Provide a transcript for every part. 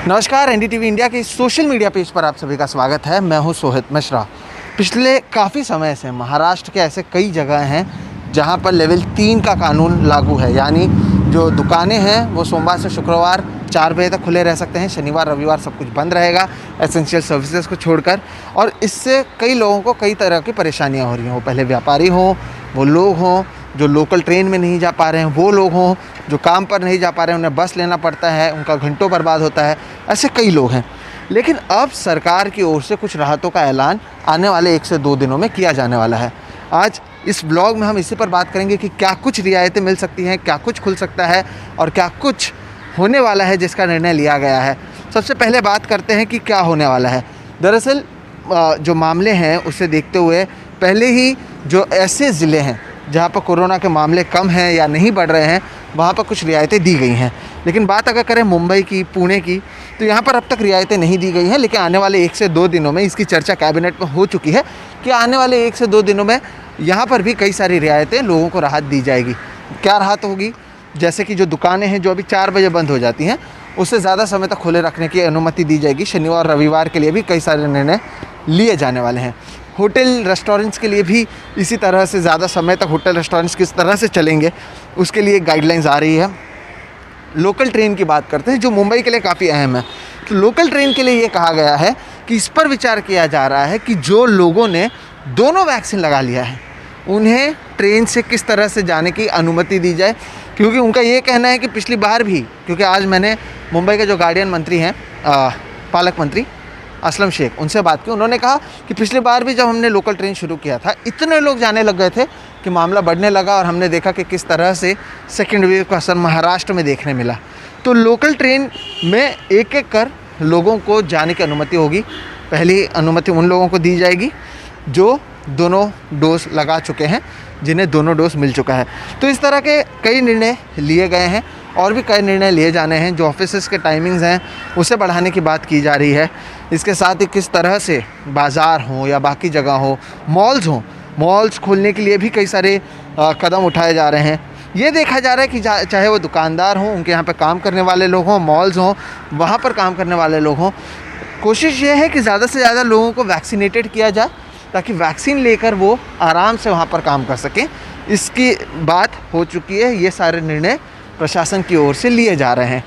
नमस्कार, NDTV India के social media page पर आप सभी का स्वागत है। मैं हूं सोहित मिश्रा। पिछले काफ़ी समय से महाराष्ट्र के ऐसे कई जगह हैं जहां पर लेवल 3 का कानून लागू है, यानी जो दुकानें हैं वो सोमवार से शुक्रवार 4 बजे तक खुले रह सकते हैं, शनिवार रविवार सब कुछ बंद रहेगा एसेंशियल सर्विसेज को छोड़कर। और इससे कई लोगों को कई तरह की परेशानियाँ हो रही हैं, वो पहले व्यापारी हों, वो लोग हों जो लोकल ट्रेन में नहीं जा पा रहे हैं, वो लोग हों जो काम पर नहीं जा पा रहे हैं, उन्हें बस लेना पड़ता है, उनका घंटों बर्बाद होता है, ऐसे कई लोग हैं। लेकिन अब सरकार की ओर से कुछ राहतों का ऐलान आने वाले 1 से 2 दिनों में किया जाने वाला है। आज इस ब्लॉग में हम इसी पर बात करेंगे कि क्या कुछ रियायतें मिल सकती हैं, क्या कुछ खुल सकता है और क्या कुछ होने वाला है जिसका निर्णय लिया गया है। सबसे पहले बात करते हैं कि क्या होने वाला है। दरअसल जो मामले हैं उसे देखते हुए पहले ही जो ऐसे ज़िले हैं जहाँ पर कोरोना के मामले कम हैं या नहीं बढ़ रहे हैं, वहाँ पर कुछ रियायतें दी गई हैं। लेकिन बात अगर करें मुंबई की, पुणे की, तो यहाँ पर अब तक रियायतें नहीं दी गई हैं। लेकिन आने वाले 1 से 2 दिनों में इसकी चर्चा कैबिनेट में हो चुकी है कि आने वाले 1 से 2 दिनों में यहाँ पर भी कई सारी रियायतें लोगों को राहत दी जाएगी। क्या राहत होगी? जैसे कि जो दुकानें हैं जो अभी 4 बजे बंद हो जाती हैं, उससे ज़्यादा समय तक खुले रखने की अनुमति दी जाएगी। शनिवार रविवार के लिए भी कई सारे निर्णय लिए जाने वाले हैं। होटल रेस्टोरेंट्स के लिए भी इसी तरह से ज़्यादा समय तक होटल रेस्टोरेंट्स किस तरह से चलेंगे उसके लिए गाइडलाइंस आ रही है। लोकल ट्रेन की बात करते हैं जो मुंबई के लिए काफ़ी अहम है। तो लोकल ट्रेन के लिए ये कहा गया है कि इस पर विचार किया जा रहा है कि जो लोगों ने दोनों वैक्सीन लगा लिया है उन्हें ट्रेन से किस तरह से जाने की अनुमति दी जाए, क्योंकि उनका ये कहना है कि पिछली बार भी, क्योंकि आज मैंने मुंबई के जो गार्डियन मंत्री हैं पालक मंत्री असलम शेख, उनसे बात की। उन्होंने कहा कि पिछली बार भी जब हमने लोकल ट्रेन शुरू किया था इतने लोग जाने लग गए थे कि मामला बढ़ने लगा और हमने देखा कि किस तरह से सेकेंड वेव का असर महाराष्ट्र में देखने मिला। तो लोकल ट्रेन में एक एक कर लोगों को जाने की अनुमति होगी। पहली अनुमति उन लोगों को दी जाएगी जो दोनों डोज लगा चुके हैं, जिन्हें दोनों डोज मिल चुका है। तो इस तरह के कई निर्णय लिए गए हैं और भी कई निर्णय लिए जाने हैं। जो ऑफिसेस के टाइमिंग्स हैं उसे बढ़ाने की बात की जा रही है। इसके साथ ही किस तरह से बाज़ार हों या बाकी जगह हो, मॉल्स हों, मॉल्स खोलने के लिए भी कई सारे कदम उठाए जा रहे हैं। ये देखा जा रहा है कि चाहे वो दुकानदार हों, उनके यहाँ पे काम करने वाले लोग हों, मॉल्स हों, वहाँ पर काम करने वाले लोग हों, कोशिश ये है कि ज़्यादा से ज़्यादा लोगों को वैक्सीनेटेड किया जाए ताकि वैक्सीन लेकर वो आराम से वहाँ पर काम कर सकें। इसकी बात हो चुकी है। ये सारे निर्णय प्रशासन की ओर से लिए जा रहे हैं।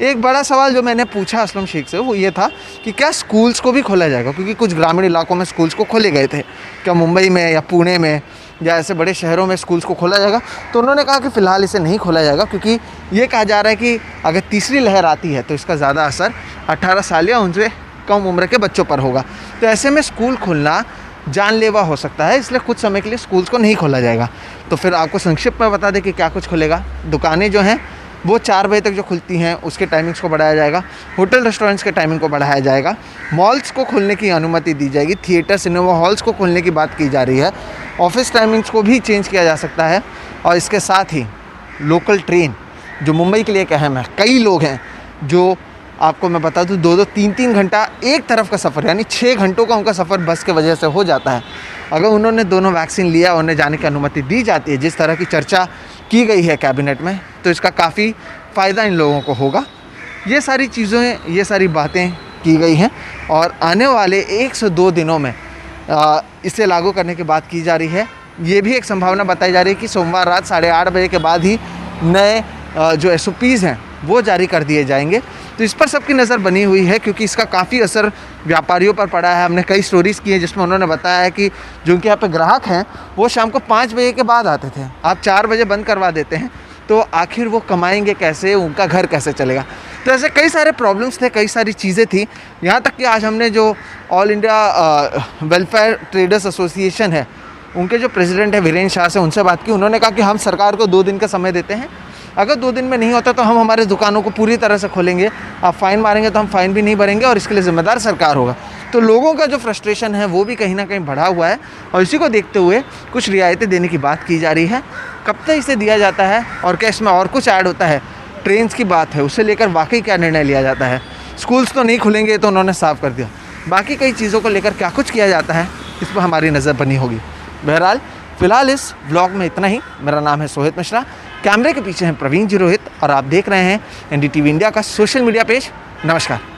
एक बड़ा सवाल जो मैंने पूछा असलम शेख से वो ये था कि क्या स्कूल्स को भी खोला जाएगा, क्योंकि कुछ ग्रामीण इलाकों में स्कूल्स को खोले गए थे। क्या मुंबई में या पुणे में या ऐसे बड़े शहरों में स्कूल्स को खोला जाएगा? तो उन्होंने कहा कि फ़िलहाल इसे नहीं खोला जाएगा, क्योंकि ये कहा जा रहा है कि अगर तीसरी लहर आती है तो इसका ज़्यादा असर 18 साल या उनसे कम उम्र के बच्चों पर होगा। तो ऐसे में स्कूल खुलना जानलेवा हो सकता है, इसलिए कुछ समय के लिए स्कूल्स को नहीं खोला जाएगा। तो फिर आपको संक्षिप्त में बता दें कि क्या कुछ खुलेगा। दुकानें जो हैं वो 4 बजे तक जो खुलती हैं उसके टाइमिंग्स को बढ़ाया जाएगा। होटल रेस्टोरेंट्स के टाइमिंग को बढ़ाया जाएगा। मॉल्स को खोलने की अनुमति दी जाएगी। थिएटर, सिनेमा हॉल्स को खोलने की बात की जा रही है। ऑफिस टाइमिंग्स को भी चेंज किया जा सकता है। और इसके साथ ही लोकल ट्रेन जो मुंबई के लिए एक अहम है, कई लोग हैं जो, आपको मैं बता दूं, 2-2, 3-3 घंटा एक तरफ का सफ़र, यानी 6 घंटों का उनका सफ़र बस के वजह से हो जाता है। अगर उन्होंने दोनों वैक्सीन लिया, उन्हें जाने की अनुमति दी जाती है जिस तरह की चर्चा की गई है कैबिनेट में, तो इसका काफ़ी फ़ायदा इन लोगों को होगा। ये सारी चीज़ें, ये सारी बातें की गई हैं और आने वाले 1 से 2 दिनों में इसे लागू करने की बात की जा रही है। ये भी एक संभावना बताई जा रही है कि सोमवार रात 8:30 बजे के बाद ही नए जो SOPs हैं वो जारी कर दिए जाएंगे। तो इस पर सबकी नज़र बनी हुई है, क्योंकि इसका काफ़ी असर व्यापारियों पर पड़ा है। हमने कई स्टोरीज़ की हैं जिसमें उन्होंने बताया है कि जो उनके यहाँ पे ग्राहक हैं वो शाम को 5 बजे के बाद आते थे। आप 4 बजे बंद करवा देते हैं तो आखिर वो कमाएंगे कैसे, उनका घर कैसे चलेगा? तो ऐसे कई सारे प्रॉब्लम्स थे, कई सारी चीज़ें थी। यहाँ तक कि आज हमने जो all India welfare traders association है, उनके जो प्रेसिडेंट है वीरेंद्र शाह से, उनसे बात की। उन्होंने कहा कि हम सरकार को 2 दिन का समय देते हैं। अगर 2 दिन में नहीं होता तो हम हमारे दुकानों को पूरी तरह से खोलेंगे। आप फ़ाइन मारेंगे तो हम फ़ाइन भी नहीं भरेंगे और इसके लिए ज़िम्मेदार सरकार होगा। तो लोगों का जो फ्रस्ट्रेशन है वो भी कहीं ना कहीं बढ़ा हुआ है और इसी को देखते हुए कुछ रियायतें देने की बात की जा रही है। कब तक इसे दिया जाता है और क्या इसमें और कुछ ऐड होता है, ट्रेन्स की बात है, उसे लेकर वाकई क्या निर्णय लिया जाता है। स्कूल्स तो नहीं खुलेंगे तो उन्होंने साफ कर दिया, बाकी कई चीज़ों को लेकर क्या कुछ किया जाता है इस पर हमारी नज़र बनी होगी। बहरहाल फ़िलहाल इस व्लॉग में इतना ही। मेरा नाम है सोहित मिश्रा, कैमरे के पीछे हैं प्रवीण जी रोहित और आप देख रहे हैं एनडीटीवी इंडिया का सोशल मीडिया पेज। नमस्कार।